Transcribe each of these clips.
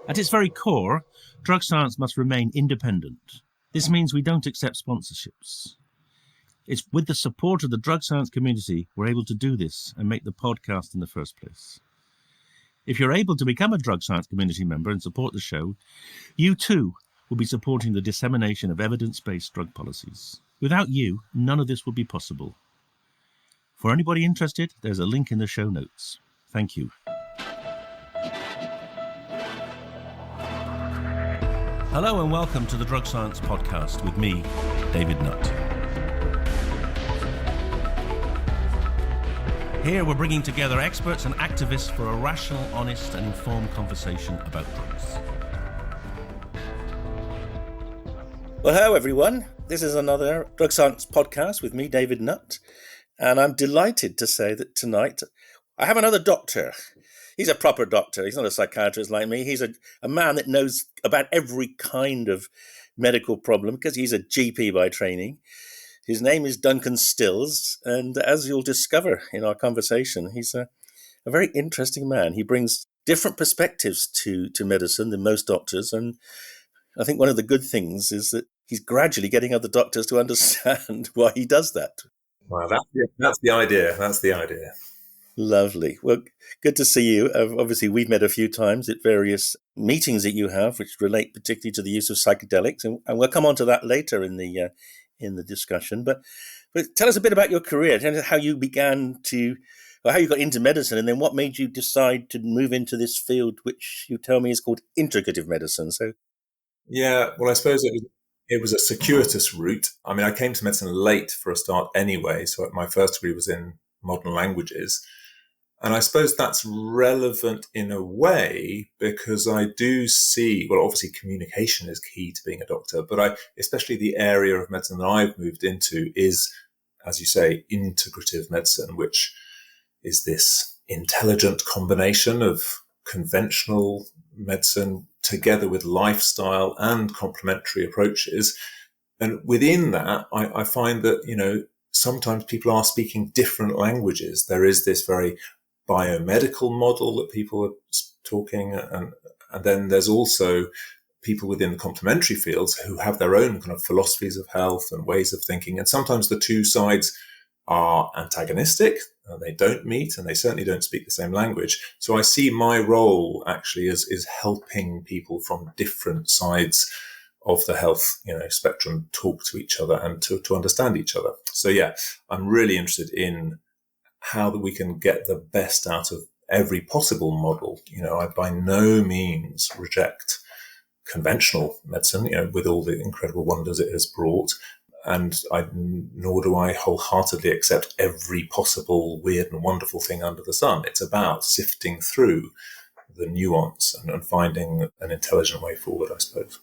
At its very core, drug science must remain independent. This means we don't accept sponsorships. It's with the support of the drug science community we're able to do this and make the podcast in the first place. If you're able to become a drug science community member and support the show, you too will be supporting the dissemination of evidence-based drug policies. Without you, none of this would be possible. For anybody interested, there's a link in the show notes. Thank you. Hello and welcome to the Drug Science Podcast with me, David Nutt. Here we're bringing together experts and activists for a rational, honest and informed conversation about drugs. Well, hello everyone. This is another Drug Science Podcast with me, David Nutt. And I'm delighted to say that tonight I have another doctor. He's a proper doctor. He's not a psychiatrist like me. He's a man that knows about every kind of medical problem because he's a GP by training. His name is Duncan Stills, and as you'll discover in our conversation, he's a very interesting man. He brings different perspectives to medicine than most doctors, and I think one of the good things is that he's gradually getting other doctors to understand why he does that. Well, that's the idea. That's the idea. Lovely. Well, good to see you. Obviously, we've met a few times at various meetings that you have, which relate particularly to the use of psychedelics, and we'll come on to that later in the discussion. But tell us a bit about your career. Tell us how you began or how you got into medicine, and then what made you decide to move into this field, which you tell me is called integrative medicine. So, yeah, well, I suppose it was a circuitous route. I mean, I came to medicine late for a start anyway. So my first degree was in modern languages. And I suppose that's relevant in a way because I do see, well, obviously communication is key to being a doctor, but especially the area of medicine that I've moved into is, as you say, integrative medicine, which is this intelligent combination of conventional medicine together with lifestyle and complementary approaches. And within that, I find that, sometimes people are speaking different languages. There is this very biomedical model that people are talking, and then there's also people within the complementary fields who have their own kind of philosophies of health and ways of thinking. And sometimes the two sides are antagonistic, they don't meet, and they certainly don't speak the same language. So I see my role actually is helping people from different sides of the health spectrum talk to each other and to understand each other. So yeah, I'm really interested in how that we can get the best out of every possible model. I by no means reject conventional medicine, with all the incredible wonders it has brought. And nor do I wholeheartedly accept every possible weird and wonderful thing under the sun. It's about sifting through the nuance and finding an intelligent way forward, I suppose.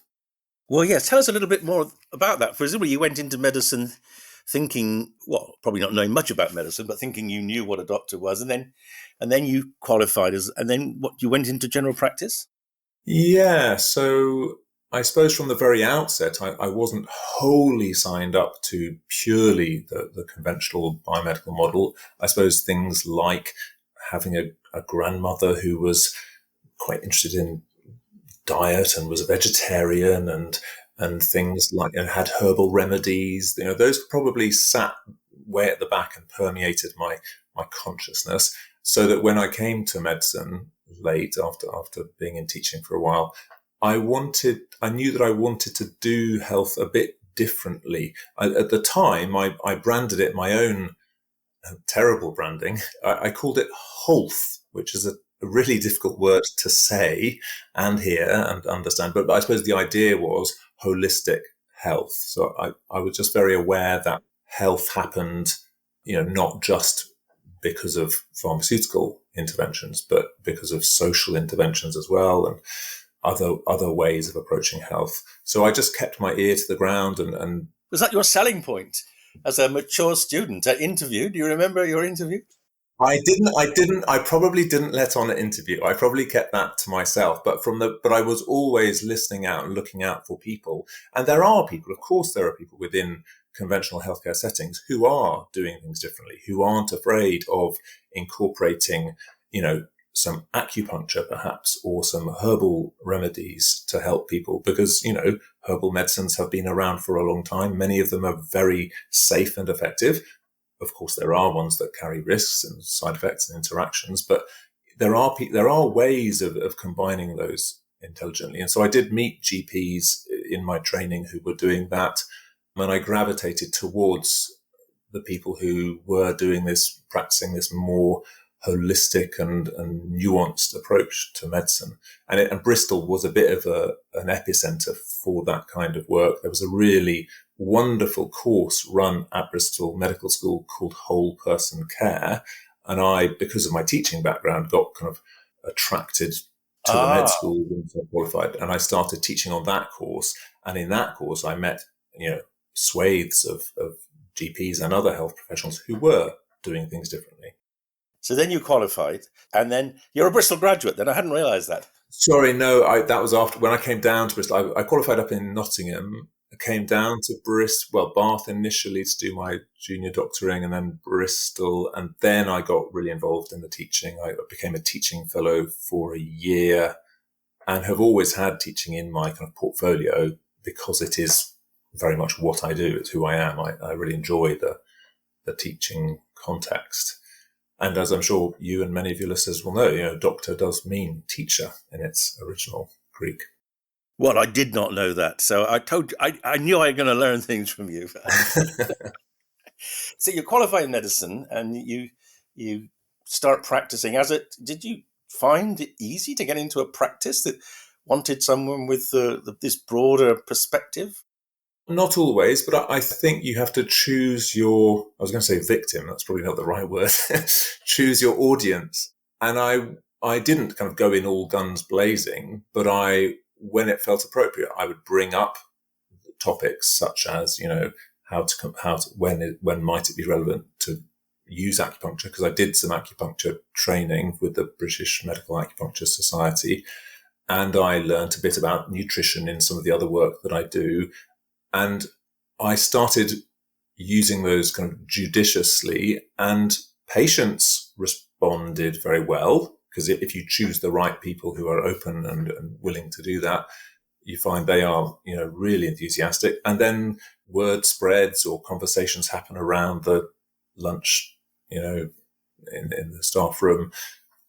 Well, yes, tell us a little bit more about that. Presumably you went into medicine thinking, well, probably not knowing much about medicine, but thinking you knew what a doctor was, and then you qualified and then you went into general practice? Yeah, so I suppose from the very outset, I wasn't wholly signed up to purely the conventional biomedical model. I suppose things like having a grandmother who was quite interested in diet and was a vegetarian and things like, had herbal remedies, those probably sat way at the back and permeated my consciousness, so that when I came to medicine late after being in teaching for a while, I knew that I wanted to do health a bit differently. At the time, I branded it my own terrible branding. I called it HOLF, which is a really difficult word to say and hear and understand. But I suppose the idea was holistic health. So I was just very aware that health happened, not just because of pharmaceutical interventions, but because of social interventions as well, and other ways of approaching health. So I just kept my ear to the ground and was that your selling point as a mature student at interview? Do you remember your interview? I probably didn't let on an interview. I probably kept that to myself, but I was always listening out and looking out for people. And there are people, of course, there are people within conventional healthcare settings who are doing things differently, who aren't afraid of incorporating, some acupuncture perhaps, or some herbal remedies to help people, because, herbal medicines have been around for a long time. Many of them are very safe and effective. Of course, there are ones that carry risks and side effects and interactions, but there are ways of combining those intelligently. And so I did meet GPs in my training who were doing that, and I gravitated towards the people who were doing this, practicing this more holistic and nuanced approach to medicine. And Bristol was a bit of an epicenter for that kind of work. There was a really wonderful course run at Bristol Medical School called Whole Person Care. And I, because of my teaching background, got kind of attracted to the med school once I qualified. And I started teaching on that course. And in that course, I met, swathes of GPs and other health professionals who were doing things differently. So then you qualified, and then you're a Bristol graduate. Then I hadn't realised that. Sorry, no, that was after, when I came down to Bristol. I qualified up in Nottingham. I came down to Bath initially to do my junior doctoring, and then Bristol. And then I got really involved in the teaching. I became a teaching fellow for a year and have always had teaching in my kind of portfolio because it is very much what I do. It's who I am. I really enjoy the teaching context. And as I'm sure you and many of your listeners will know, doctor does mean teacher in its original Greek. Well, I did not know that. So I knew I was going to learn things from you. So you qualify in medicine and you start practicing. Did you find it easy to get into a practice that wanted someone with this broader perspective? Not always, but I think you have to choose I was going to say victim, that's probably not the right word, choose your audience. And I didn't kind of go in all guns blazing, but when it felt appropriate, I would bring up topics such as, when might it be relevant to use acupuncture? Because I did some acupuncture training with the British Medical Acupuncture Society, and I learned a bit about nutrition in some of the other work that I do. And I started using those kind of judiciously, and patients responded very well, because if you choose the right people who are open and willing to do that, you find they are, really enthusiastic. And then word spreads or conversations happen around the lunch, in the staff room.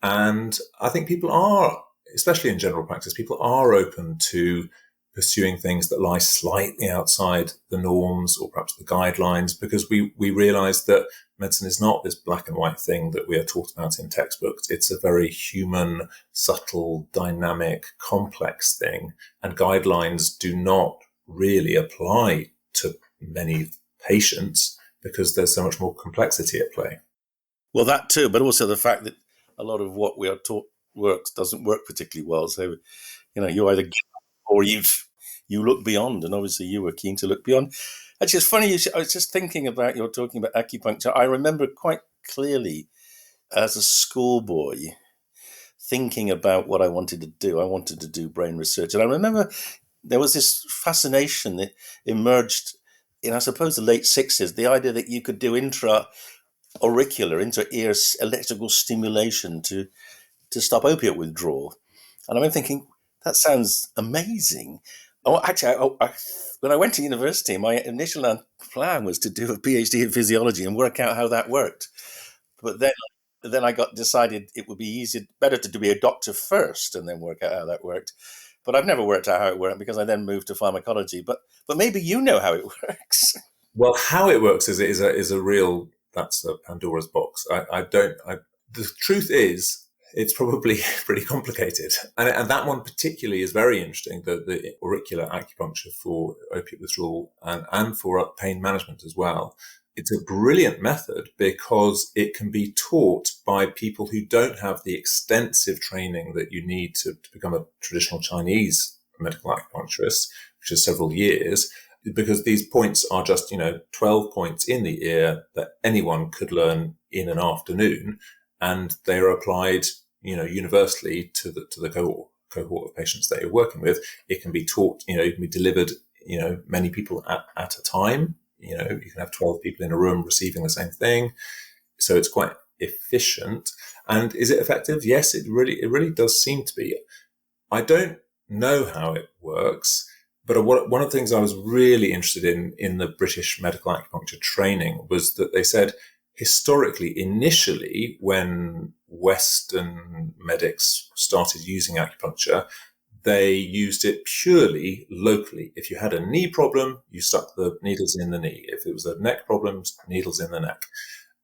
And I think people are, especially in general practice, people are open to pursuing things that lie slightly outside the norms or perhaps the guidelines, because we realize that medicine is not this black and white thing that we are taught about in textbooks. It's a very human, subtle, dynamic, complex thing. And guidelines do not really apply to many patients because there's so much more complexity at play. Well, that too, but also the fact that a lot of what we are taught doesn't work particularly well. So, you either or you look beyond, and obviously you were keen to look beyond. Actually, it's funny, I was just thinking about, you're talking about acupuncture. I remember quite clearly as a schoolboy thinking about what I wanted to do. I wanted to do brain research. And I remember there was this fascination that emerged in, I suppose, the late 60s, the idea that you could do intra-auricular, inter-ear electrical stimulation to stop opiate withdrawal. And I'm thinking, that sounds amazing. Oh, actually, when I went to university, my initial plan was to do a PhD in physiology and work out how that worked. But then I decided it would be better to be a doctor first and then work out how that worked. But I've never worked out how it worked because I then moved to pharmacology. But maybe you know how it works. Well, how it works is a real, that's a Pandora's box. The truth is, it's probably pretty complicated. And that one particularly is very interesting, the auricular acupuncture for opiate withdrawal and for pain management as well. It's a brilliant method because it can be taught by people who don't have the extensive training that you need to become a traditional Chinese medical acupuncturist, which is several years, because these points are just, 12 points in the ear that anyone could learn in an afternoon. And they are applied, universally to the cohort of patients that you're working with. It can be taught, it can be delivered, many people at a time. You can have 12 people in a room receiving the same thing. So it's quite efficient. And is it effective? Yes, it really does seem to be. I don't know how it works, but one of the things I was really interested in the British medical acupuncture training was that they said historically, initially, when Western medics started using acupuncture, they used it purely locally. If you had a knee problem, you stuck the needles in the knee. If it was a neck problem, needles in the neck.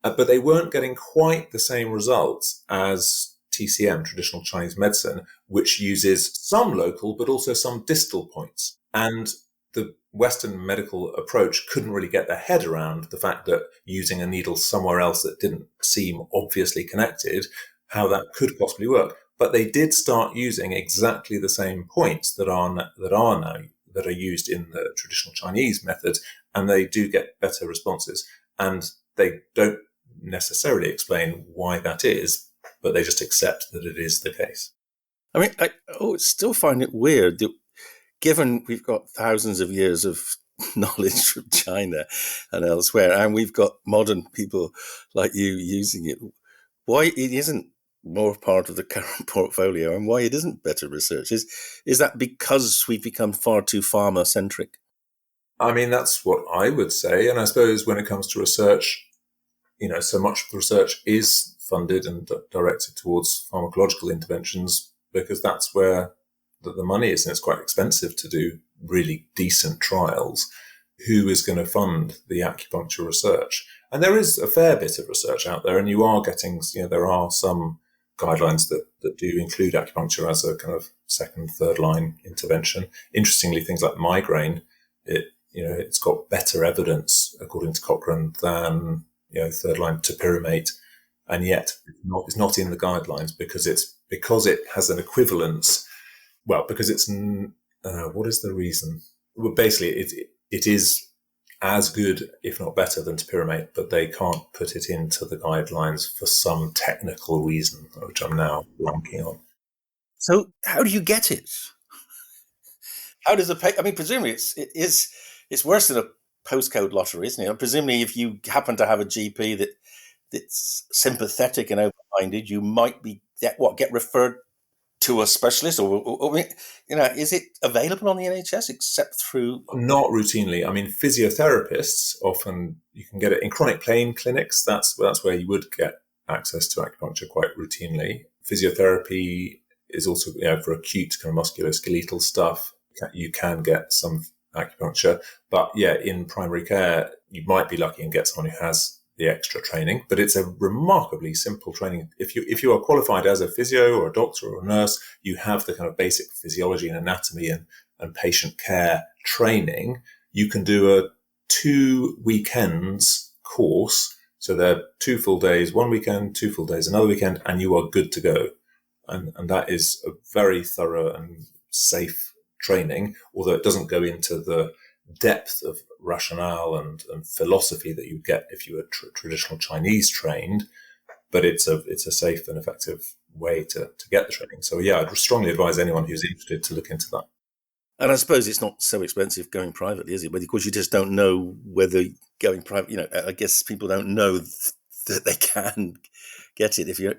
But they weren't getting quite the same results as TCM, traditional Chinese medicine, which uses some local but also some distal points. And the Western medical approach couldn't really get their head around the fact that using a needle somewhere else that didn't seem obviously connected, how that could possibly work. But they did start using exactly the same points that are used in the traditional Chinese method, and they do get better responses. And they don't necessarily explain why that is, but they just accept that it is the case. I mean, I still find it weird that, given we've got thousands of years of knowledge from China and elsewhere, and we've got modern people like you using it, why it isn't more part of the current portfolio, and why it isn't better research. Is that because we've become far too pharma-centric? I mean, that's what I would say. And I suppose when it comes to research, so much of the research is funded and directed towards pharmacological interventions because that's where the money is, and it's quite expensive to do really decent trials. Who is going to fund the acupuncture research? And there is a fair bit of research out there, and you are getting, there are some guidelines that do include acupuncture as a kind of second, third line intervention. Interestingly, things like migraine, it's got better evidence, according to Cochrane, than third line topiramate, and yet it's not in the guidelines because it has an equivalence. Well, because it's what is the reason? Well, basically, it is as good, if not better, than topiramate, but they can't put it into the guidelines for some technical reason, which I'm now blanking on. So, how do you get it? How does I mean, presumably it's worse than a postcode lottery, isn't it? And presumably, if you happen to have a GP that's sympathetic and open-minded, you might get referred to a specialist, or is it available on the NHS except through? Not routinely. I mean, physiotherapists often, you can get it in chronic pain clinics. That's where you would get access to acupuncture quite routinely. Physiotherapy is also, for acute kind of musculoskeletal stuff, you can get some acupuncture. But in primary care, you might be lucky and get someone who has the extra training, but it's a remarkably simple training. If you are qualified as a physio or a doctor or a nurse, you have the kind of basic physiology and anatomy and patient care training. You can do a 2 weekends course. So they're 2 full days, 1 weekend, 2 full days, another weekend, and you are good to go. And that is a very thorough and safe training, although it doesn't go into the depth of rationale and philosophy that you get if you were traditional Chinese trained, but it's a safe and effective way to get the training. So I'd strongly advise anyone who's interested to look into that. And I suppose it's not so expensive going privately, is it? But of course, you just don't know whether going private. I guess people don't know that they can get it. You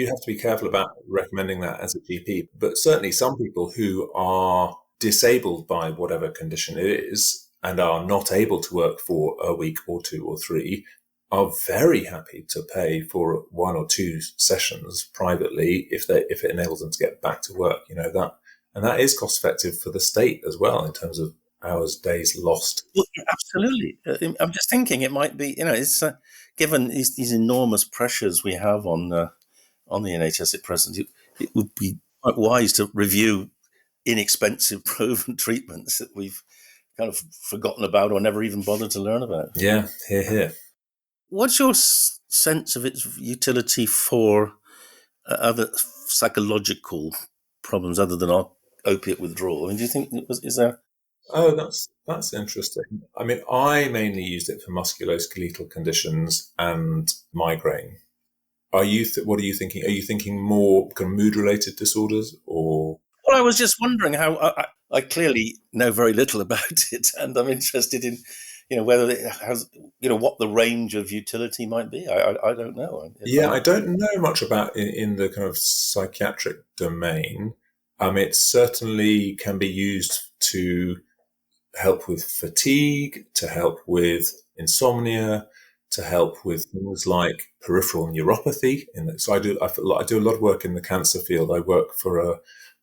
have to be careful about recommending that as a GP, but certainly some people who are disabled by whatever condition it is and are not able to work for a week or 2 or 3 are very happy to pay for 1 or 2 sessions privately if it enables them to get back to work. That is cost effective for the state as well in terms of hours, days lost. Well, absolutely. I'm just thinking it might be. It's given these enormous pressures we have on the NHS at present, it would be quite wise to review inexpensive proven treatments that we've kind of forgotten about or never even bothered to learn about. Yeah, here. What's your sense of its utility for other psychological problems other than opiate withdrawal? I mean, do you think is there? Oh, that's interesting. I mean, I mainly used it for musculoskeletal conditions and migraine. What are you thinking? Are you thinking more kind of mood-related disorders or? Well, I was just wondering how I clearly know very little about it, and I'm interested in whether it has, what the range of utility might be. I don't know. Yeah, I don't know much about in the kind of psychiatric domain. It certainly can be used to help with fatigue, to help with insomnia, to help with things like peripheral neuropathy. So I do a lot of work in the cancer field. I work for an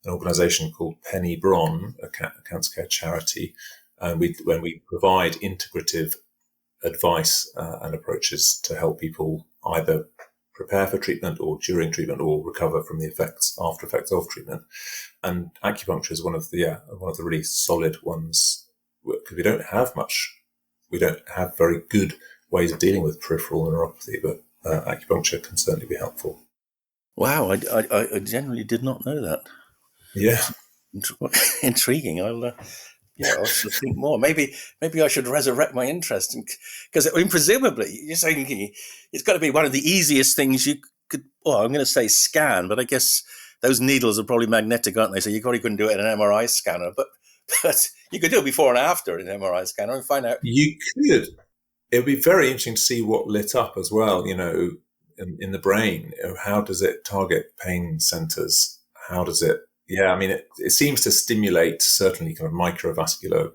organisation called Penny Bron, a cancer care charity, and when we provide integrative advice and approaches to help people either prepare for treatment or during treatment or recover from the after effects of treatment. And acupuncture is one of the really solid ones, because we don't have very good ways of dealing with peripheral neuropathy, but acupuncture can certainly be helpful. Wow, I generally did not know that. Yeah. Intriguing. I'll have to think more. Maybe I should resurrect my interest, because presumably you're saying it's got to be one of the easiest things you could. Well, I'm going to say scan, but I guess those needles are probably magnetic, aren't they? So you probably couldn't do it in an MRI scanner, but you could do it before and after in an MRI scanner and find out. You could. It would be very interesting to see what lit up as well. In the brain, how does it target pain centers? How does it? Yeah, I mean, it seems to stimulate certainly kind of microvascular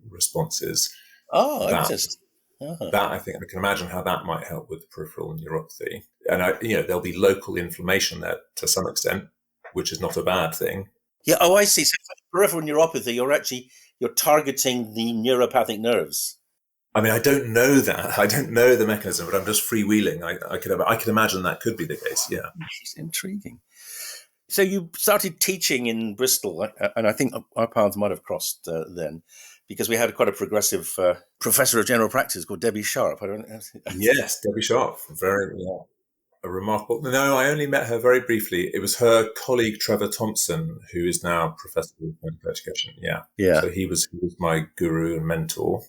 responses. Oh, interesting. That I think I can imagine how that might help with peripheral neuropathy. And there'll be local inflammation there to some extent, which is not a bad thing. Yeah. Oh, I see. So for peripheral neuropathy, you're targeting the neuropathic nerves. I mean, I don't know that. I don't know the mechanism, but I'm just freewheeling. I could imagine that could be the case. Yeah. It's intriguing. So you started teaching in Bristol, and I think our paths might have crossed then, because we had quite a progressive professor of general practice called Debbie Sharp. Yes, Debbie Sharp, a remarkable. No, I only met her very briefly. It was her colleague Trevor Thompson, who is now professor of medical education. Yeah. So he was my guru and mentor.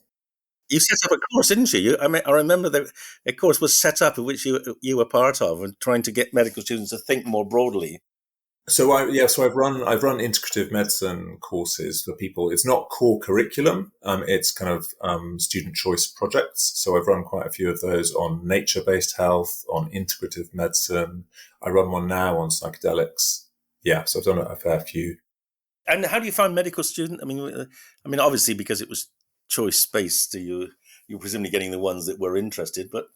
You set up a course, didn't you? I remember that a course was set up, in which you were part of, and trying to get medical students to think more broadly. So I've run integrative medicine courses for people. It's not core curriculum. It's kind of student choice projects. So I've run quite a few of those on nature-based health, on integrative medicine. I run one now on psychedelics. Yeah, so I've done a fair few. And how do you find medical student? I mean, obviously because it was choice-based, you were presumably getting the ones that were interested, but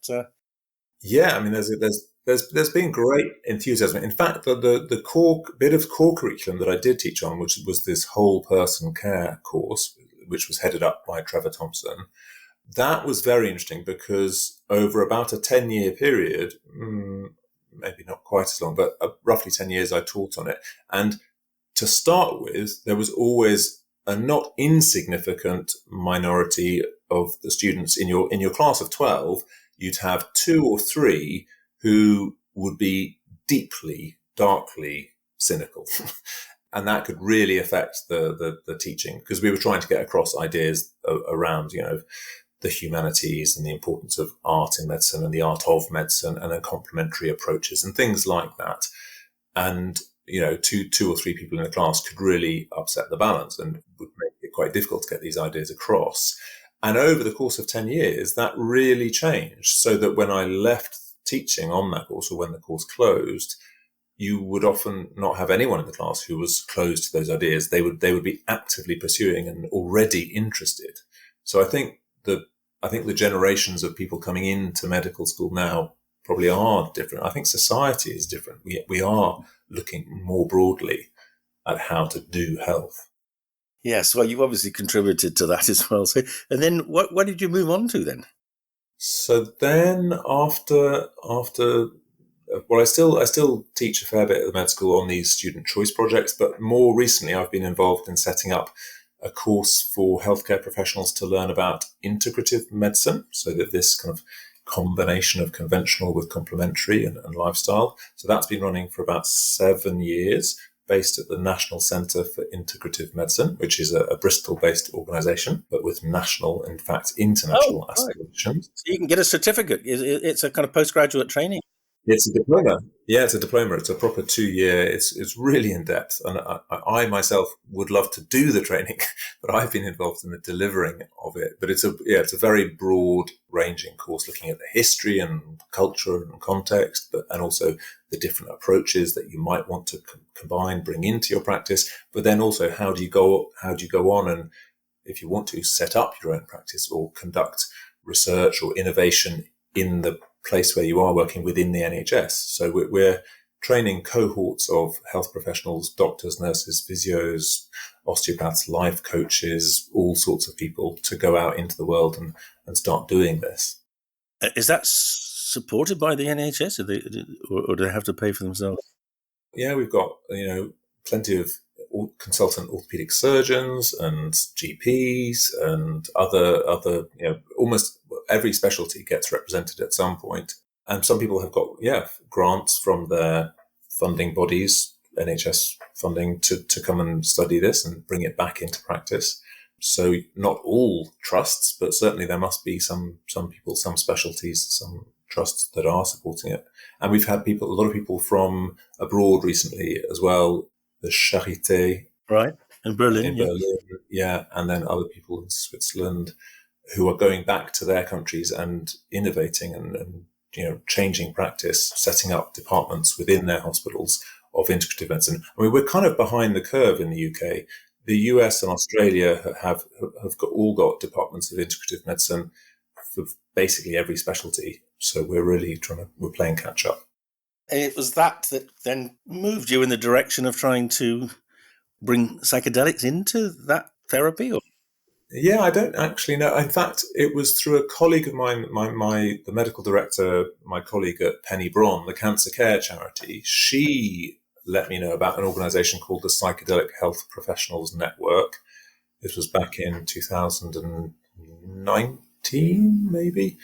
yeah, I mean, there's been great enthusiasm. In fact, the core bit of core curriculum that I did teach on, which was this whole person care course, which was headed up by Trevor Thompson, that was very interesting because over about a 10-year period, maybe not quite as long, but roughly 10 years, I taught on it. And to start with, there was always a not insignificant minority of the students in your class of 12. You'd have 2 or 3 who would be deeply, darkly cynical. And that could really affect the teaching, because we were trying to get across ideas around, the humanities and the importance of art in medicine and the art of medicine, and then complementary approaches and things like that. And, 2 or 3 people in a class could really upset the balance and would make it quite difficult to get these ideas across. And over the course of 10 years, that really changed, so that when I left teaching on that course, or when the course closed, you would often not have anyone in the class who was closed to those ideas. They would be actively pursuing and already interested. So I think the generations of people coming into medical school now probably are different. I think society is different. We are looking more broadly at how to do health. Yes, well, you obviously contributed to that as well. So, and then what did you move on to then? So then after, I still teach a fair bit at the med school on these student choice projects, but more recently I've been involved in setting up a course for healthcare professionals to learn about integrative medicine, so that this kind of combination of conventional with complementary and lifestyle. So that's been running for about 7 years, based at the National Centre for Integrative Medicine, which is a Bristol-based organisation, but with national, in fact, international aspirations. So you can get a certificate. It's a kind of postgraduate training. It's a diploma. Yeah, it's a diploma. It's a proper 2 year. It's really in depth, and I myself would love to do the training, but I've been involved in the delivering of it. But it's a very broad ranging course, looking at the history and culture and context, and also the different approaches that you might want to combine, bring into your practice. But then also, how do you go on, and if you want to set up your own practice or conduct research or innovation in the place where you are working within the NHS. So we're training cohorts of health professionals, doctors, nurses, physios, osteopaths, life coaches, all sorts of people to go out into the world and start doing this. Is that supported by the NHS, or do they have to pay for themselves? Yeah, we've got, plenty of consultant orthopedic surgeons and GPs and other, almost every specialty gets represented at some point. And some people have got, grants from their funding bodies, NHS funding, to come and study this and bring it back into practice. So not all trusts, but certainly there must be some people, some specialties, some trusts that are supporting it. And we've had a lot of people from abroad recently as well, the Charité. Right, in Berlin. In Berlin, and then other people in Switzerland who are going back to their countries and innovating and changing practice, setting up departments within their hospitals of integrative medicine. I mean, we're kind of behind the curve in the UK. The US and Australia have all got departments of integrative medicine for basically every specialty. So we're really we're playing catch up. It was that then moved you in the direction of trying to bring psychedelics into that therapy? Or? Yeah, I don't actually know. In fact, it was through a colleague of mine, the medical director, my colleague at Penny Bron, the cancer care charity. She let me know about an organization called the Psychedelic Health Professionals Network. This was back in 2019, maybe.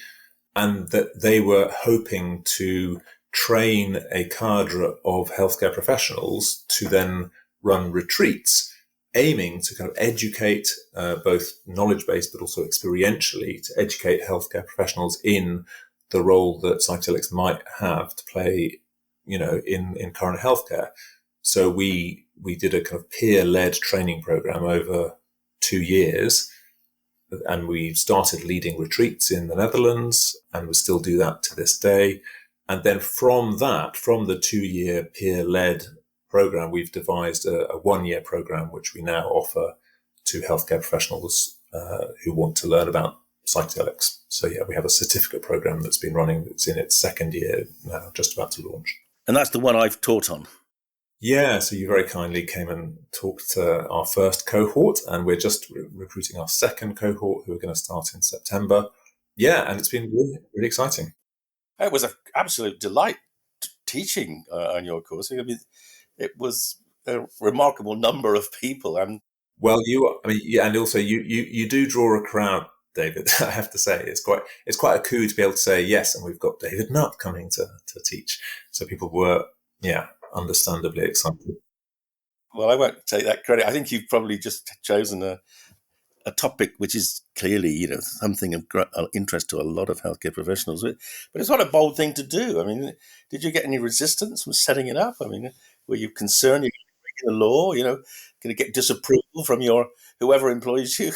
And that they were hoping to train a cadre of healthcare professionals to then run retreats, aiming to kind of educate, both knowledge-based but also experientially, to educate healthcare professionals in the role that psychedelics might have to play, in current healthcare. So we did a kind of peer-led training program over 2 years, and we started leading retreats in the Netherlands, and we still do that to this day. And then from the 2-year peer-led program, we've devised a 1-year program, which we now offer to healthcare professionals who want to learn about psychedelics. So we have a certificate program that's been running. It's in its 2nd year now, just about to launch. And that's the one I've taught on. Yeah, so you very kindly came and talked to our first cohort, and we're just recruiting our 2nd cohort, who are going to start in September. Yeah, and it's been really, really exciting. It was an absolute delight teaching on your course. I mean, it was a remarkable number of people, and and also you do draw a crowd, David. I have to say, it's quite a coup to be able to say yes, and we've got David Nutt coming to teach. So people were, understandably excited. Well, I won't take that credit. I think you've probably just chosen a topic which is clearly, something of interest to a lot of healthcare professionals. But it's not a bold thing to do. I mean, did you get any resistance from setting it up? I mean, were you concerned you're breaking the law? Going to get disapproval from whoever employs you?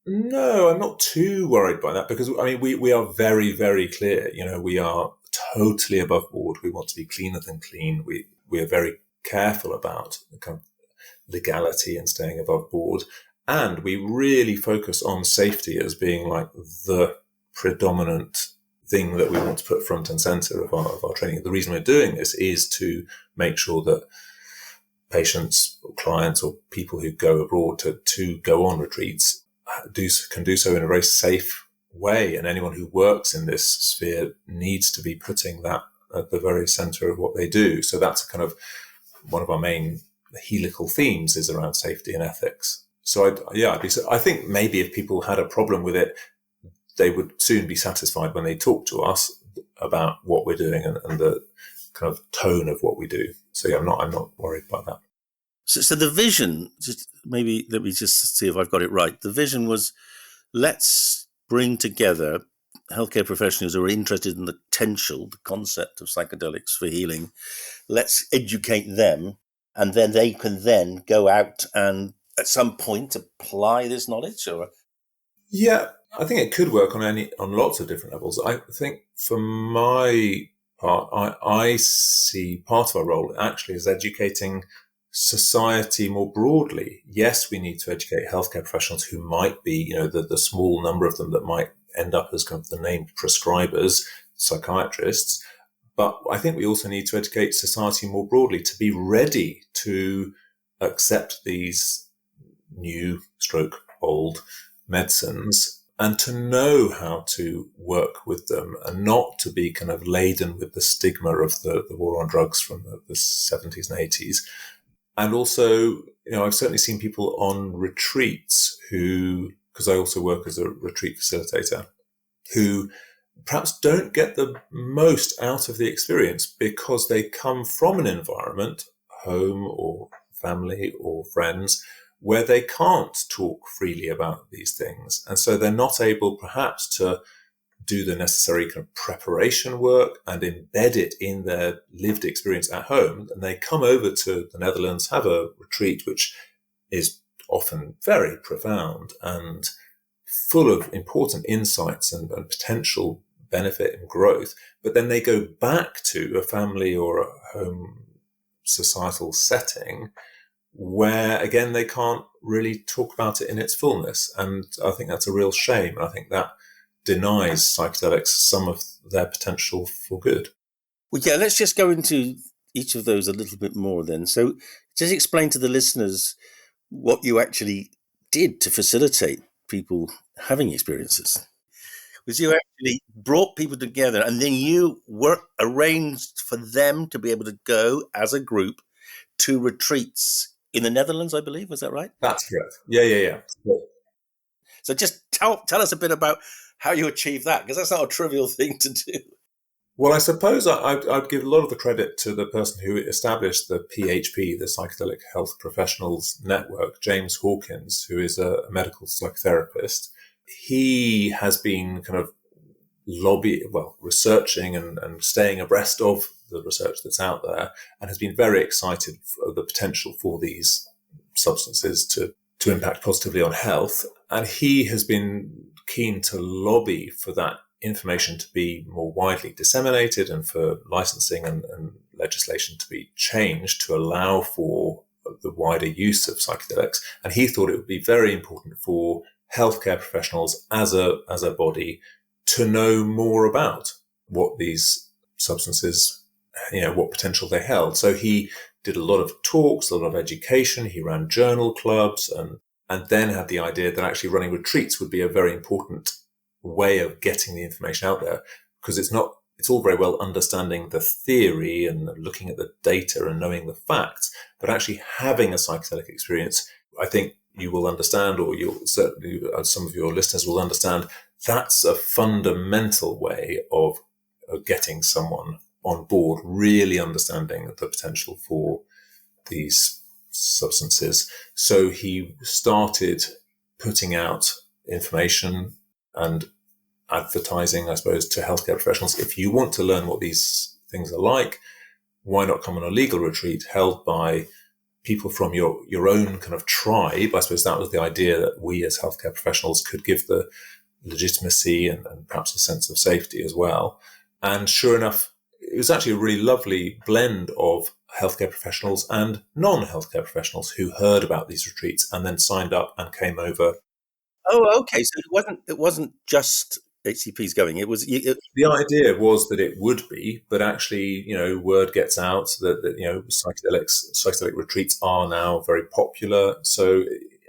No, I'm not too worried by that, because we are very, very clear. We are totally above board. We want to be cleaner than clean. We are very careful about the kind of legality and staying above board. And we really focus on safety as being like the predominant thing that we want to put front and center of our training. The reason we're doing this is to make sure that patients or clients or people who go abroad to go on retreats can do so in a very safe way. And anyone who works in this sphere needs to be putting that at the very center of what they do. So that's kind of one of our main helical themes, is around safety and ethics. So I think maybe if people had a problem with it, they would soon be satisfied when they talk to us about what we're doing and the kind of tone of what we do. So I'm not worried about that. So the vision, maybe let me just see if I've got it right. The vision was, let's bring together healthcare professionals who are interested in the potential, the concept of psychedelics for healing. Let's educate them, and then they can then go out and at some point apply this knowledge. Or Yeah, I think it could work on lots of different levels. I think for my part, I see part of our role actually as educating society more broadly. Yes, we need to educate healthcare professionals who might be, the small number of them that might end up as kind of the named prescribers, psychiatrists. But I think we also need to educate society more broadly to be ready to accept these new stroke old medicines and to know how to work with them and not to be kind of laden with the stigma of the war on drugs from the 70s and 80s. And also, I've certainly seen people on retreats who, because I also work as a retreat facilitator, who perhaps don't get the most out of the experience because they come from an environment, home or family or friends, where they can't talk freely about these things. And so they're not able perhaps to do the necessary kind of preparation work and embed it in their lived experience at home. And they come over to the Netherlands, have a retreat, which is often very profound and full of important insights and potential benefit and growth. But then they go back to a family or a home societal setting where, again, they can't really talk about it in its fullness. And I think that's a real shame. And I think that denies psychedelics some of their potential for good. Well, yeah, let's just go into each of those a little bit more then. So just explain to the listeners what you actually did to facilitate people having experiences. Was you actually brought people together and then you arranged for them to be able to go as a group to retreats in the Netherlands, I believe. Was that right? That's correct. Yeah. So just tell us a bit about how you achieved that, because that's not a trivial thing to do. Well, I suppose I'd give a lot of the credit to the person who established the PHP, the Psychedelic Health Professionals Network, James Hawkins, who is a medical psychotherapist. He has been kind of researching and staying abreast of the research that's out there, and has been very excited for the potential for these substances to impact positively on health. And he has been keen to lobby for that information to be more widely disseminated and for licensing and legislation to be changed to allow for the wider use of psychedelics. And he thought it would be very important for healthcare professionals as a body to know more about what these substances, what potential they held. So he did a lot of talks, a lot of education. He ran journal clubs and then had the idea that actually running retreats would be a very important way of getting the information out there, because it's all very well understanding the theory and looking at the data and knowing the facts, but actually having a psychedelic experience, I think you will understand, or you'll certainly, some of your listeners will understand, that's a fundamental way of getting someone on board, really understanding the potential for these substances. So he started putting out information and advertising, I suppose, to healthcare professionals. If you want to learn what these things are like, why not come on a legal retreat held by people from your own kind of tribe? I suppose that was the idea, that we as healthcare professionals could give the legitimacy and perhaps a sense of safety as well. And sure enough, it was actually a really lovely blend of healthcare professionals and non-healthcare professionals who heard about these retreats and then signed up and came over. Oh, okay. So it wasn't just HCPs going. It was the idea was that it would be, but actually, word gets out that psychedelic retreats are now very popular. So,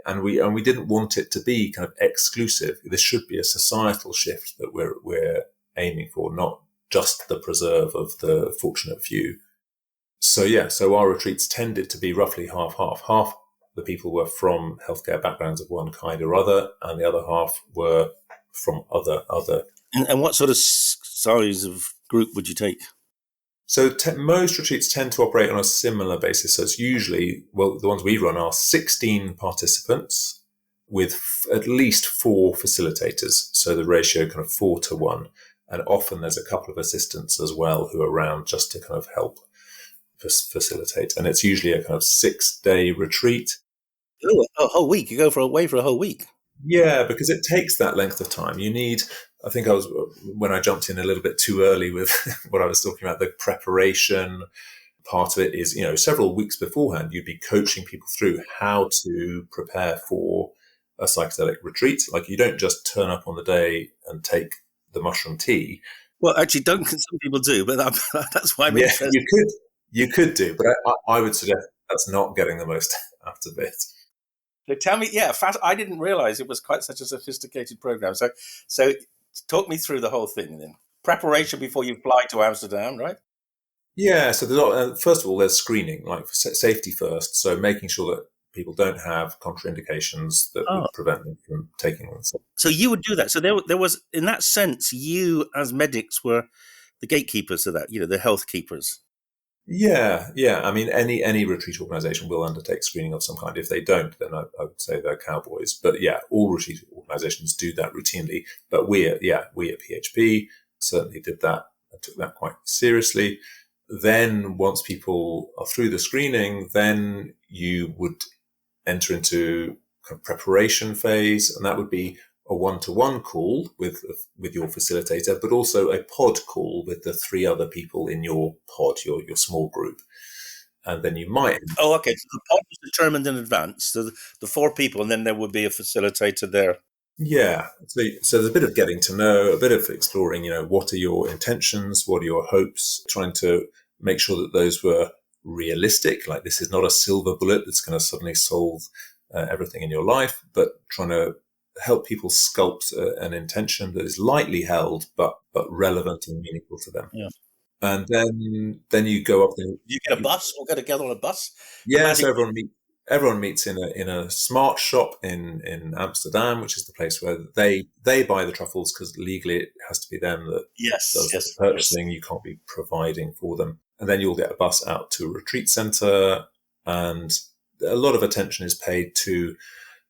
and we didn't want it to be kind of exclusive. This should be a societal shift that we're aiming for, not just the preserve of the fortunate few. So our retreats tended to be roughly half. Half the people were from healthcare backgrounds of one kind or other, and the other half were from other. And what sort of size of group would you take? So most retreats tend to operate on a similar basis. So it's usually, the ones we run are 16 participants with at least 4 facilitators. So the ratio kind of 4-1. And often there's a couple of assistants as well who are around just to kind of help facilitate. And it's usually a kind of 6-day retreat. Ooh, a whole week. You go away for a whole week. Yeah, because it takes that length of time. You need, I think when I jumped in a little bit too early with what I was talking about, the preparation part of it is, several weeks beforehand, you'd be coaching people through how to prepare for a psychedelic retreat. Like, you don't just turn up on the day and take the mushroom tea. Well, actually, Duncan, some people do, but that's why I'm interested. You could do, but I would suggest that's not getting the most out of it. So tell me, I didn't realize it was quite such a sophisticated program. So talk me through the whole thing then. Preparation before you fly to Amsterdam, right? Yeah. So first of all, there's screening, like for safety first. So making sure that people don't have contraindications that would prevent them from taking them. So you would do that. So there was, in that sense, you as medics were the gatekeepers of that, the health keepers. Yeah. I mean, any retreat organisation will undertake screening of some kind. If they don't, then I would say they're cowboys. But yeah, all retreat organisations do that routinely. But we at PHP certainly did that and took that quite seriously. Then once people are through the screening, then you would enter into kind of preparation phase, and that would be a 1-to-1 call with your facilitator, but also a pod call with the 3 other people in your pod, your small group. And then you might... Oh, okay. So the pod was determined in advance, so the 4 people, and then there would be a facilitator there. Yeah. So there's a bit of getting to know, a bit of exploring, what are your intentions? What are your hopes? Trying to make sure that those were realistic. Like, this is not a silver bullet that's going to suddenly solve everything in your life, but trying to help people sculpt an intention that is lightly held, but relevant and meaningful to them. Yeah. And then you go up there. You get a bus, or get together on a bus? Yeah, so everyone meets in a smart shop in Amsterdam, which is the place where they buy the truffles, because legally it has to be them that does the purchasing. You can't be providing for them. And then you'll get a bus out to a retreat centre, and a lot of attention is paid to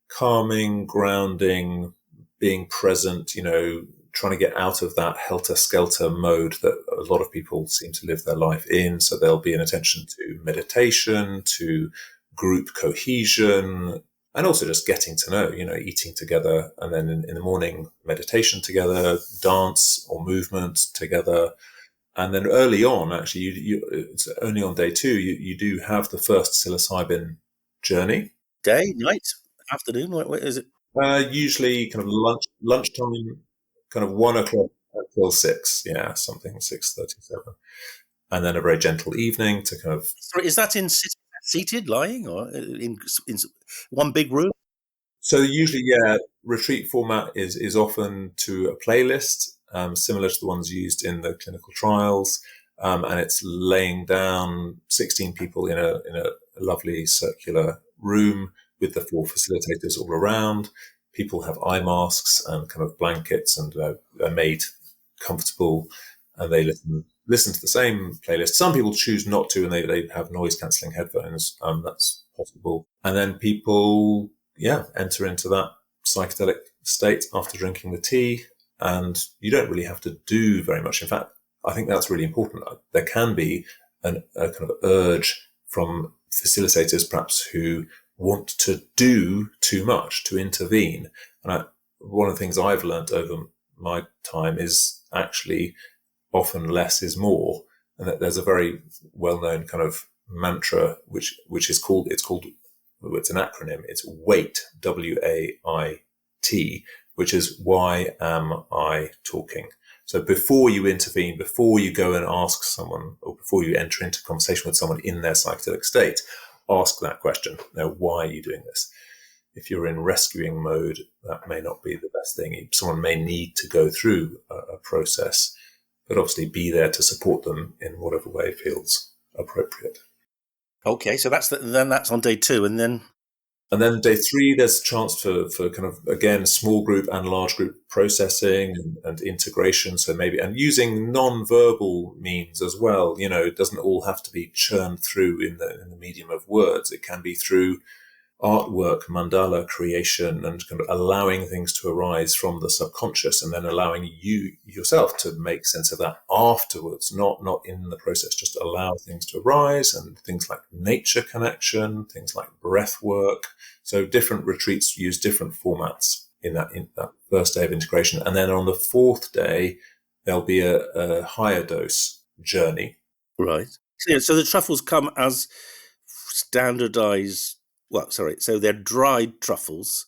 calming, grounding, being present, trying to get out of that helter-skelter mode that a lot of people seem to live their life in. So there'll be an attention to meditation, to group cohesion, and also just getting to know, eating together, and then in the morning, meditation together, dance or movement together. And then early on, actually, it's only on day 2, you do have the first psilocybin journey. Day, night, afternoon, what is it? Usually kind of lunchtime, kind of 1 o'clock until 6. Yeah, something 6:37. And then a very gentle evening to kind of... Sorry, is that in seated, lying, or in one big room? So usually, retreat format is often to a playlist, similar to the ones used in the clinical trials. And it's laying down 16 people in a lovely circular room with the 4 facilitators all around. People have eye masks and kind of blankets, and they're made comfortable, and they listen to the same playlist. Some people choose not to, and they have noise cancelling headphones. That's possible. And then people, enter into that psychedelic state after drinking the tea, and you don't really have to do very much. In fact, I think that's really important. There can be a kind of urge from facilitators, perhaps, who want to do too much, to intervene. And one of the things I've learned over my time is actually often less is more. And that there's a very well-known kind of mantra, which is called, it's an acronym. It's WAIT, WAIT, which is why am I talking? So before you intervene, before you go and ask someone, or before you enter into conversation with someone in their psychedelic state, ask that question. Why are you doing this? If you're in rescuing mode, that may not be the best thing. Someone may need to go through a process, but obviously be there to support them in whatever way feels appropriate. Okay, so that's on day 2, and then day 3, there's a chance for kind of, again, small group and large group processing and integration. So maybe, and using non-verbal means as well. It doesn't all have to be churned through in the medium of words. It can be through artwork, mandala creation, and kind of allowing things to arise from the subconscious, and then allowing you yourself to make sense of that afterwards, not in the process. Just allow things to arise, and things like nature connection, things like breath work. So different retreats use different formats in that first day of integration, and then on the fourth day there'll be a higher dose journey. Right. So the truffles come as standardized. Well, sorry. So they're dried truffles.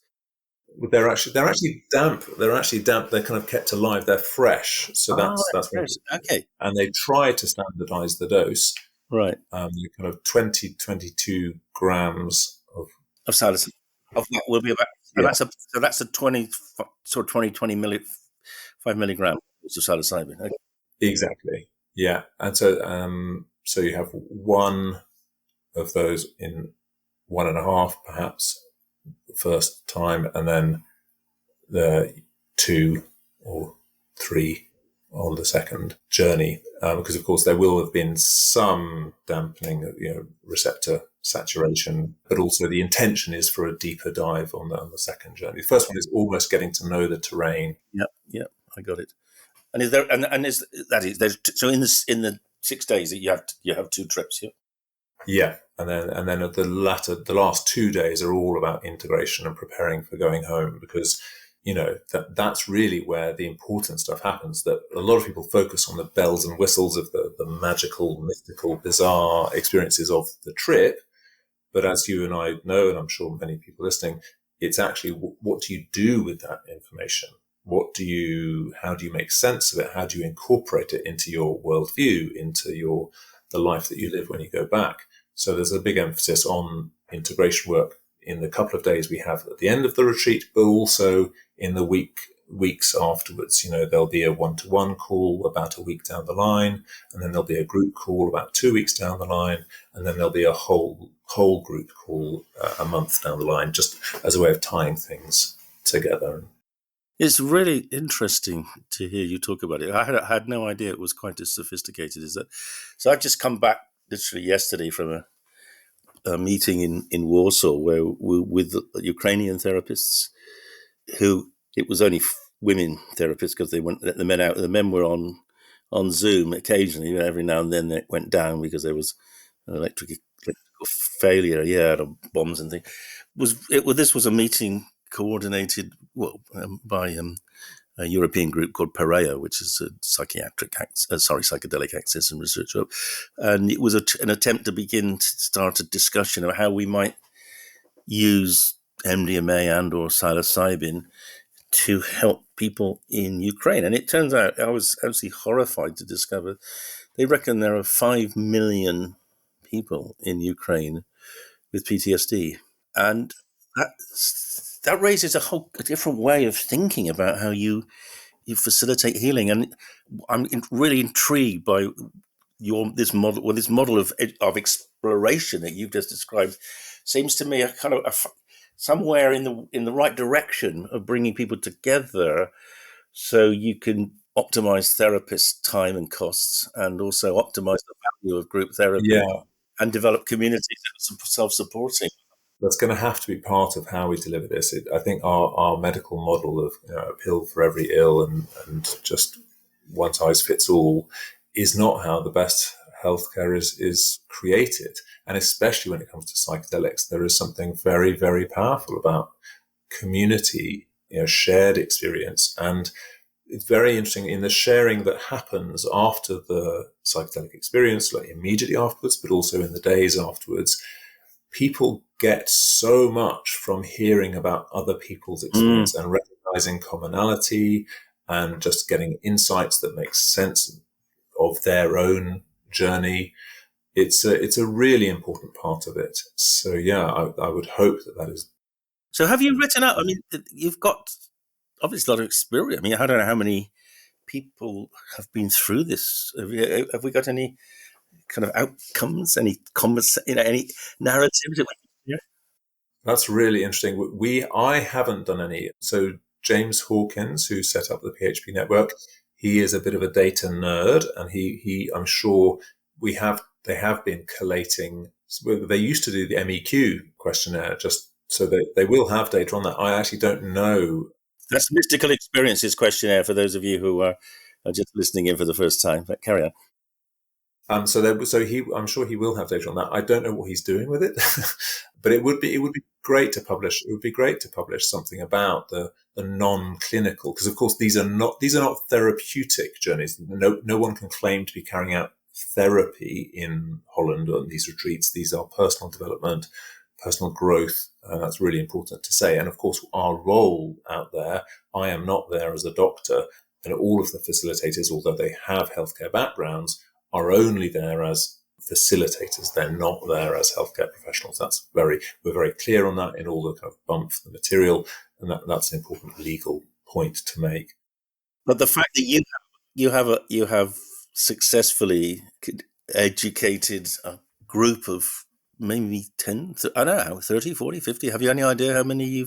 They're actually damp. They're actually damp. They're kind of kept alive. They're fresh. So that's what. Okay. And they try to standardize the dose. Right. You kind of 22 grams of psilocybin. Of that will be about. Yeah. That's a 20 5 milligram of psilocybin. Okay. Exactly. Yeah. And so so you have one of those in 1.5, perhaps, the first time, and then the 2 or 3 on the second journey, because of course there will have been some dampening, receptor saturation, but also the intention is for a deeper dive on the second journey. The first one is almost getting to know the terrain. Yep, I got it. And is there so in the 6 days that you have 2 trips, yeah? Yeah, and then at the last 2 days are all about integration and preparing for going home, because that's really where the important stuff happens. That a lot of people focus on the bells and whistles of the magical, mystical, bizarre experiences of the trip, but as you and I know, and I'm sure many people listening, it's actually what do you do with that information? How do you make sense of it? How do you incorporate it into your worldview, into the life that you live when you go back? So there's a big emphasis on integration work in the couple of days we have at the end of the retreat, but also in the weeks afterwards. There'll be a one-to-one call about a week down the line, and then there'll be a group call about 2 weeks down the line, and then there'll be a whole group call a month down the line, just as a way of tying things together. It's really interesting to hear you talk about it. I had no idea it was quite as sophisticated as that. So I've just come back literally yesterday from a meeting in Warsaw with Ukrainian therapists who, it was only women therapists because they wouldn't let the men out. The men were on Zoom occasionally, every now and then it went down because there was an electrical failure, bombs and things. This was a meeting coordinated by a European group called Perea, which is a psychedelic access and research group, and it was an attempt to begin to start a discussion of how we might use MDMA and or psilocybin to help people in Ukraine. And it turns out, I was absolutely horrified to discover, they reckon there are 5 million people in Ukraine with PTSD, and that raises a different way of thinking about how you facilitate healing. And I'm really intrigued by this model of exploration that you've just described. Seems to me a kind of somewhere in the right direction of bringing people together, so you can optimize therapists' time and costs, and also optimize the value of group therapy, and develop communities that are self-supporting. That's going to have to be part of how we deliver this. I think our medical model of a pill for every ill and just one size fits all is not how the best healthcare is created. And especially when it comes to psychedelics, there is something very, very powerful about community, shared experience. And it's very interesting in the sharing that happens after the psychedelic experience, like immediately afterwards, but also in the days afterwards. People get so much from hearing about other people's experience and recognizing commonality and just getting insights that make sense of their own journey. It's a really important part of it. So I would hope that is. So have you written out? I mean, you've got obviously a lot of experience. I mean, I don't know how many people have been through this. Have we got any kind of outcomes, any any narratives? That's really interesting. I haven't done any. So James Hawkins, who set up the PHP network, he is a bit of a data nerd, and he I'm sure they have been collating. They used to do the MEQ questionnaire just So they will have data on that. I actually don't know. That's Mystical Experiences questionnaire for those of you who are just listening in for the first time. But carry on. I'm sure he will have data on that. I don't know what he's doing with it, but it would be great to publish. It would be great to publish something about the non-clinical, because of course these are not therapeutic journeys. No one can claim to be carrying out therapy in Holland on these retreats. These are personal development, personal growth, and that's really important to say. And of course, our role out there, I am not there as a doctor, and all of the facilitators, although they have healthcare backgrounds, are only there as facilitators. They're not there as healthcare professionals. We're very clear on that in all the kind of bump the material, and that's an important legal point to make. But the fact that you have successfully educated a group of maybe 10, I don't know, 30, 40, 50. Have you any idea how many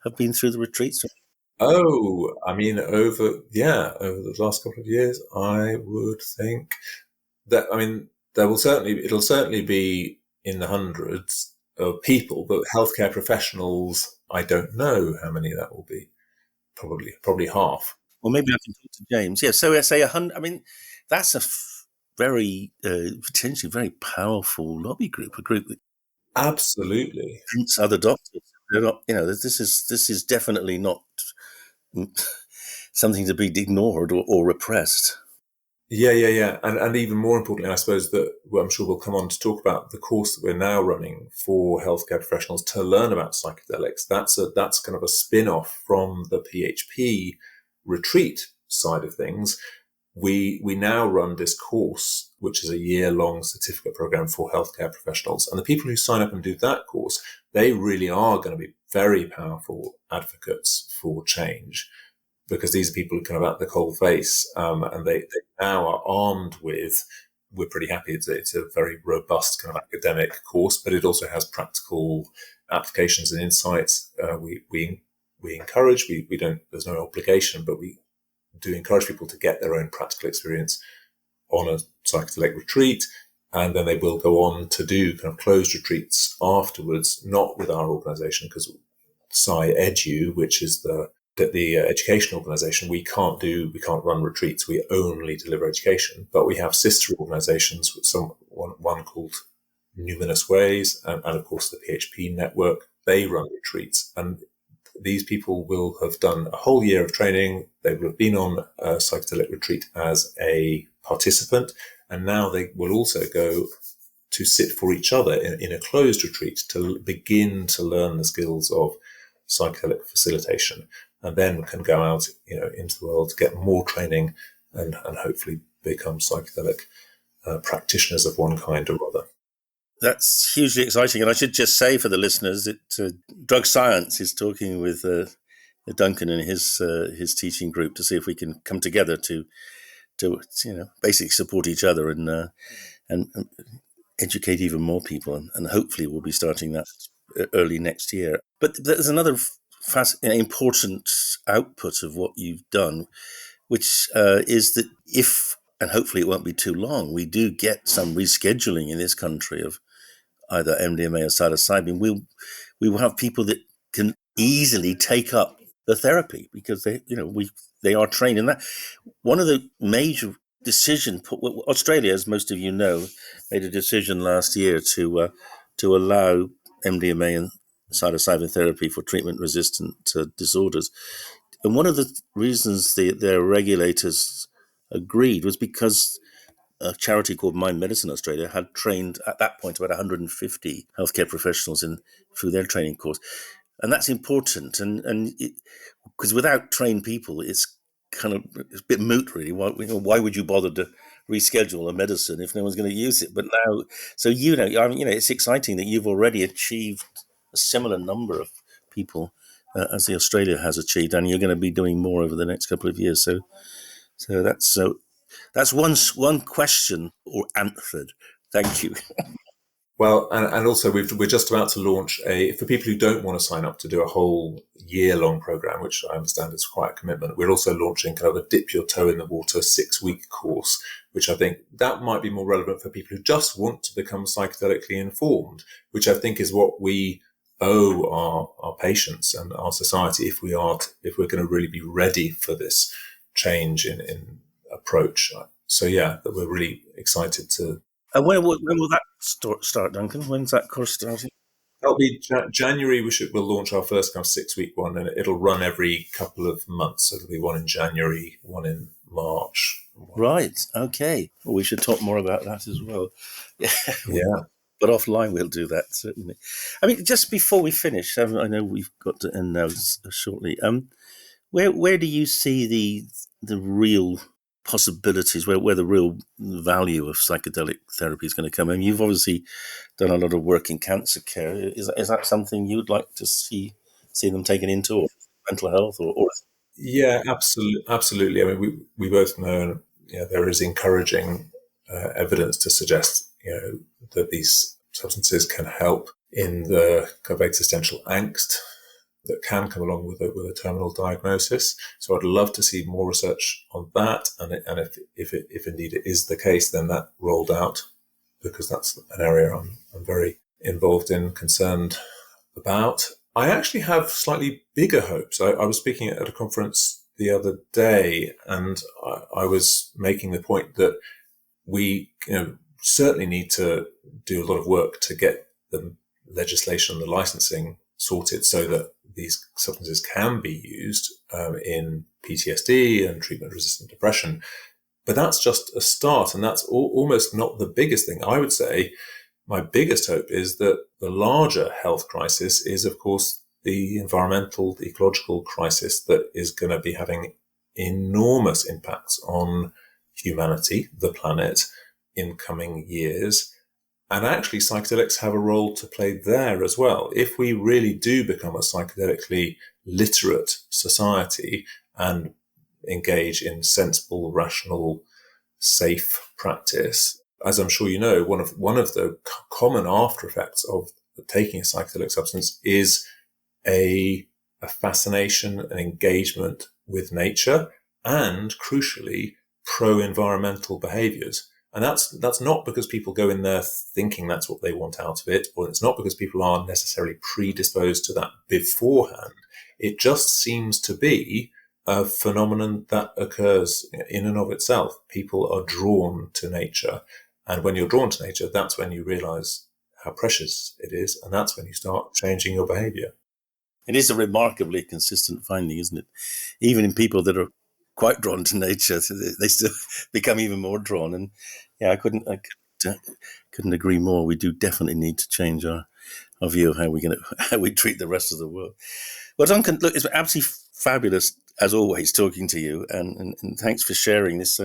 have been through the retreats? Oh, I mean, over the last couple of years, I would think that, I mean, it'll certainly be in the hundreds of people, but healthcare professionals, I don't know how many that will be. Probably half. Or maybe I can talk to James. Yeah, so I say 100. I mean, that's a very potentially very powerful lobby group, a group that Absolutely. treats other doctors. They're not, this is definitely not something to be ignored or repressed. Yeah. And even more importantly, I suppose that I'm sure we'll come on to talk about the course that we're now running for healthcare professionals to learn about psychedelics. That's kind of a spin-off from the PHP retreat side of things. We now run this course, which is a year-long certificate program for healthcare professionals. And the people who sign up and do that course, they really are going to be very powerful advocates for change, because these are people who kind of at the cold face, and they now are armed with. We're pretty happy. It's a very robust kind of academic course, but it also has practical applications and insights. We encourage. We don't. There's no obligation, but we do encourage people to get their own practical experience on a psychedelic retreat, and then they will go on to do kind of closed retreats afterwards, not with our organisation, because PsyEdu, which is the education organisation, we can't run retreats. We only deliver education, but we have sister organisations. One called Numinous Ways, and of course the PHP network. They run retreats, and these people will have done a whole year of training. They will have been on a psychedelic retreat as a participant, and now they will also go to sit for each other in a closed retreat to begin to learn the skills of psychedelic facilitation, and then can go out, into the world, get more training, and hopefully become psychedelic practitioners of one kind or other. That's hugely exciting. And I should just say for the listeners that Drug Science is talking with Duncan and his teaching group to see if we can come together to basically support each other and educate even more people. And hopefully we'll be starting that early next year. But there's another important output of what you've done, which is that if, and hopefully it won't be too long, we do get some rescheduling in this country of either MDMA or psilocybin, we will have people that can easily take up the therapy because they are trained in that. One of the major decisions, Australia, as most of you know, made a decision last year to allow MDMA and psilocybin therapy for treatment-resistant disorders. And one of the reasons their regulators agreed was because a charity called Mind Medicine Australia had trained at that point about 150 healthcare professionals through their training course, and that's important. And because without trained people, it's a bit moot, really. Why would you bother to reschedule a medicine if no one's going to use it? But now, so it's exciting that you've already achieved a similar number of people as the Australia has achieved, and you're going to be doing more over the next couple of years. So that's one question or answered. Thank you. Well, and also we're just about to launch for people who don't want to sign up to do a whole year-long program, which I understand is quite a commitment. We're also launching kind of a dip your toe in the water 6-week course, which I think that might be more relevant for people who just want to become psychedelically informed, which I think is what we owe our patients and our society if we're going to really be ready for this change in approach. So yeah, that we're really excited to. And when will that start, Duncan? When's that course starting? That'll be January. We'll launch our first kind of 6-week one, and it'll run every couple of months. So there'll be one in January, one in March. Right. Okay. Well, we should talk more about that as well. Yeah. But offline, we'll do that, certainly. I mean, just before we finish, I know we've got to end now shortly. Where do you see the real possibilities, where the real value of psychedelic therapy is going to come? I mean, you've obviously done a lot of work in cancer care. Is that something you'd like to see them taken into, or mental health, or? Yeah, absolutely. I mean, we both know, there is encouraging evidence to suggest, that these substances can help in the kind of existential angst that can come along with a terminal diagnosis. So I'd love to see more research on that, and if indeed it is the case, then that rolled out, because that's an area I'm very involved in, concerned about. I actually have slightly bigger hopes. I was speaking at a conference the other day, and I was making the point that we, certainly need to do a lot of work to get the legislation, the licensing sorted, so that these substances can be used in PTSD and treatment-resistant depression. But that's just a start, and that's almost not the biggest thing. I would say my biggest hope is that the larger health crisis is, of course, the environmental, the ecological crisis that is going to be having enormous impacts on humanity, the planet, in coming years. And actually, psychedelics have a role to play there as well. If we really do become a psychedelically literate society and engage in sensible, rational, safe practice, as I'm sure you know, one of the common after effects of taking a psychedelic substance is a fascination, an engagement with nature, and crucially, pro-environmental behaviors. And that's not because people go in there thinking that's what they want out of it, or it's not because people are necessarily predisposed to that beforehand. It just seems to be a phenomenon that occurs in and of itself. People are drawn to nature. And when you're drawn to nature, that's when you realize how precious it is. And that's when you start changing your behavior. It is a remarkably consistent finding, isn't it? Even in people that are quite drawn to nature, they still become even more drawn. And yeah, I couldn't agree more. We do definitely need to change our view of how we treat the rest of the world. Well, Duncan, look, it's absolutely fabulous as always talking to you, and thanks for sharing this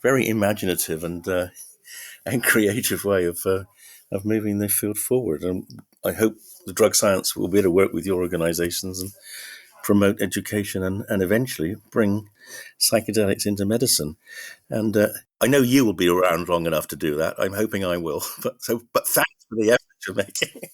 very imaginative and creative way of moving the field forward. And I hope the drug science will be able to work with your organisations and promote education and eventually bring psychedelics into medicine. And I know you will be around long enough to do that. I'm hoping I will. But thanks for the effort you're making.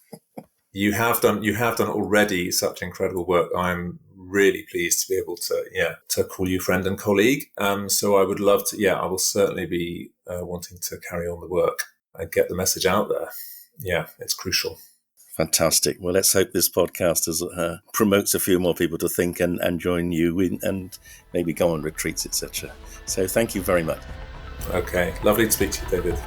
You have done already such incredible work. I'm really pleased to be able to call you friend and colleague. So I would love to. I will certainly be wanting to carry on the work and get the message out there. Yeah, it's crucial. Fantastic. Well, let's hope this podcast promotes a few more people to think and join you in, and maybe go on retreats, etc. So thank you very much. Okay. Lovely to speak to you, David.